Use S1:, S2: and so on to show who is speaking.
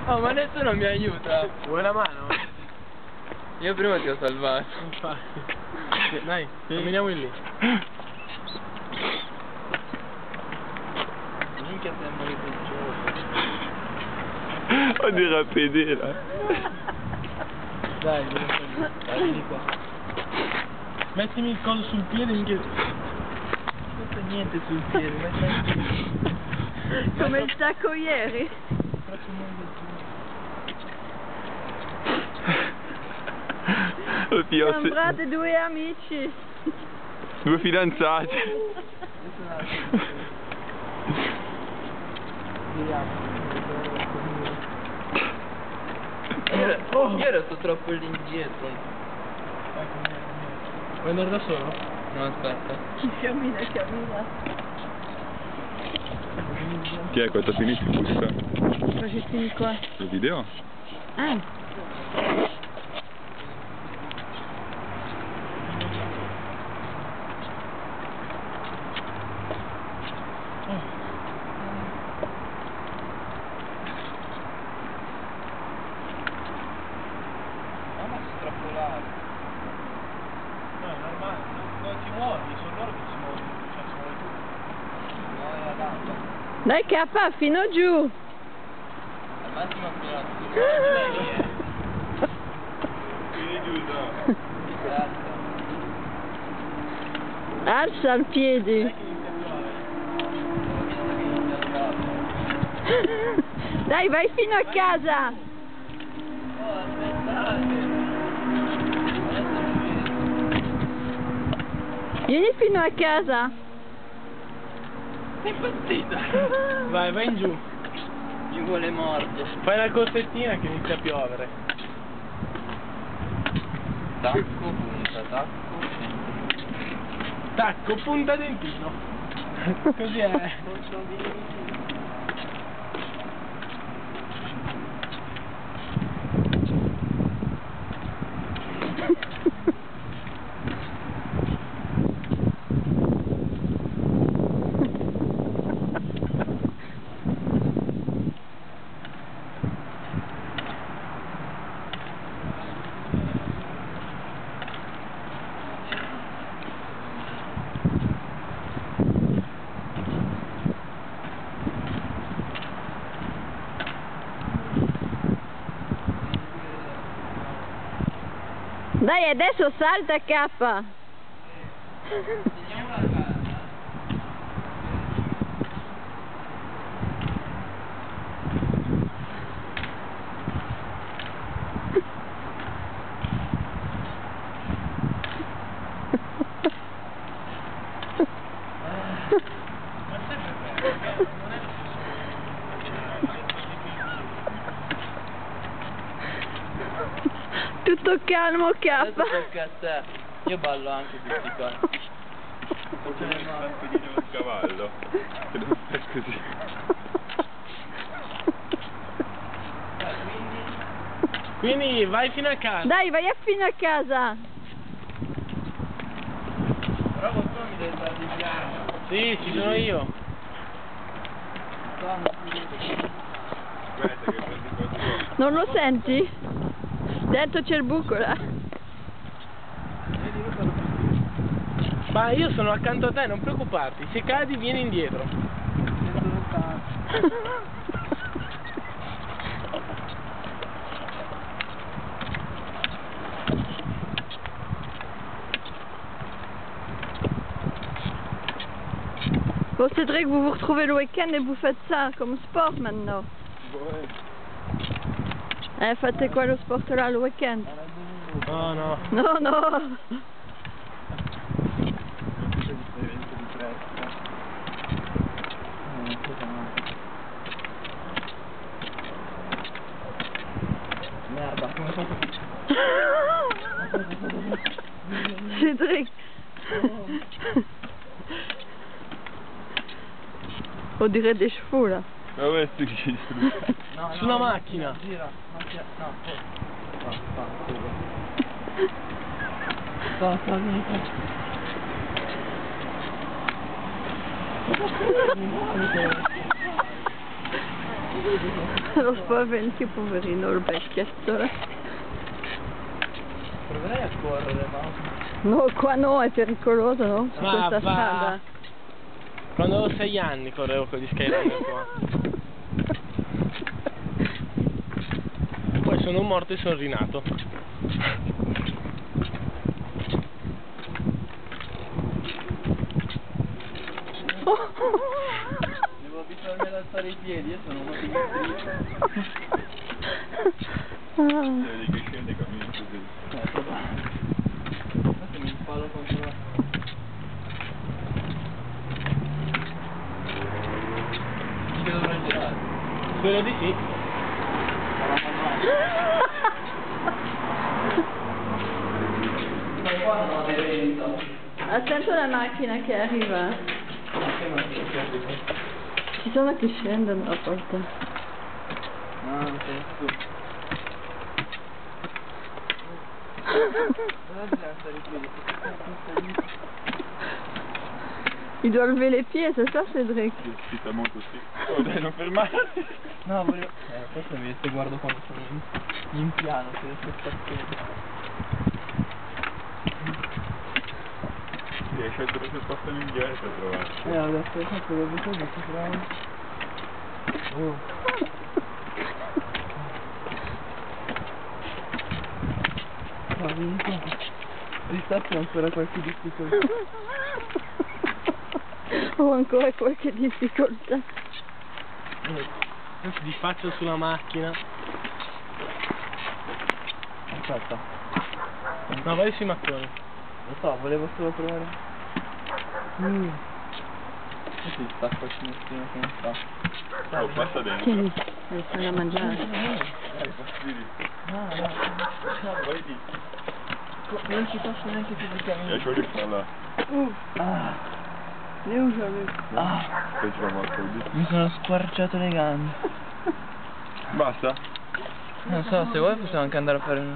S1: Oh, ma nessuno mi aiuta.
S2: Vuoi la mano?
S1: Io prima ti ho salvato.
S2: Infatti. Dai, camminiamo in lì.
S1: Minchia, sembra che
S3: Oddio, rapidino.
S2: Dai, vieni qua. Mettimi il coso sul piede, minchia.
S1: non c'è niente sul piede, ma tranquillo.
S4: Come il tacco ieri.
S3: Oddio,
S4: Sembrate due amici.
S3: due fidanzati.
S1: Io ero troppo lì indietro.
S2: Vuoi andare da solo?
S1: No, aspetta.
S4: Cammina, cammina.
S3: Chi è questa sinistra busta?
S4: Questi qua.
S3: Il video?
S4: Ah.
S1: Ma troppo largo.
S2: No, è normale, non ti muovi, sono loro che si muovono, cioè si muove tu.
S1: No, era l'altro.
S4: Dai K, fino giù.
S1: Al massimo fino a
S4: Alza il piedi. Dai, vai fino a casa.
S1: Oh, aspettate.
S4: Vieni fino a casa.
S1: Sei impazzita?
S2: Vai in giù.
S1: Mi vuole mordere.
S2: Fai la corsettina che inizia a piovere.
S1: Tacco, punta, tacco.
S2: Tacco, punta dentino. Così è.
S4: Dai, adesso salta K.
S1: Segniamo la casa.
S4: Tutto calmo K.
S1: Adesso tocca a te. Io ballo anche tutti qua.
S3: Il cavallo. Che deve fare così.
S2: Quindi vai fino a casa.
S4: Dai, vai fino a casa.
S1: Però qualcuno mi deve fare di piano.
S2: Sì, ci sono io.
S3: Aspetta che prendi qualcuno.
S4: Non lo senti? Dentro c'è il buco là.
S2: Ma io sono accanto a te, non preoccuparti. Se cadi vieni indietro.
S4: Bon Cédric, vous vous retrouvez le week-end et vous faites ça comme sport maintenant. Fate quello sport là le week-end.
S2: No, no.
S4: No, no.
S1: Merda, come fai?
S4: Cédric. On dirait des chevaux là.
S3: Ah ouais, c'est qui?
S1: No,
S2: Su una macchina.
S1: Gira, macchina, no. Sta, amico.
S4: Lo spaventi, poverino, il vecchietto.
S1: Proverei a correre, ma...
S4: No, qua no, è pericoloso, no? Su
S2: Ma
S4: questa
S2: va.
S4: strada.
S2: Quando avevo 6 anni correvo con gli Skyliner qua. Poi sono morto e sono rinato.
S1: Devo abituarmi ad alzare i piedi, io sono uno che mi striscia.
S3: Vedi che scende e cammina così.
S1: Probabile. Adesso mi impallo contro la... Che dovrei girare?
S2: Spero di sì.
S1: Ma qua non aderento.
S4: Attento alla macchina che arriva. Ci sono che scendono a volte.
S1: No, non sei tu.
S4: Il doit lever les pieds, c'est ça Cédric?
S3: Si sta molto sì. Oh dai, non fermarti.
S1: No, volevo... forse mi se guardo quando sono in piano, se riesco a stare.
S3: Sì, hai scelto questo posto migliore per trovarci.
S1: Adesso proprio così, si trova. No, vieni qua. Ristacchi ancora qualche difficoltà.
S4: Ho ancora qualche difficoltà.
S2: Adesso di faccia sulla macchina.
S1: Aspetta.
S2: No, vai sui mattoni.
S1: Lo so, volevo solo provare. Sì, sta facilissimo che non fa.
S3: Oh, passa dentro.
S4: Tieni, adesso da mangiare.
S3: Posso dire?
S1: No,
S3: Vai lì.
S1: non ci posso neanche fisicamente.
S3: Ja, je vais là.
S1: Ah,
S4: È un giorno.
S3: Poi ci vamo a così.
S1: mi sono squarciato le gambe.
S3: Basta?
S1: Non so, se vuoi possiamo anche andare a fare un...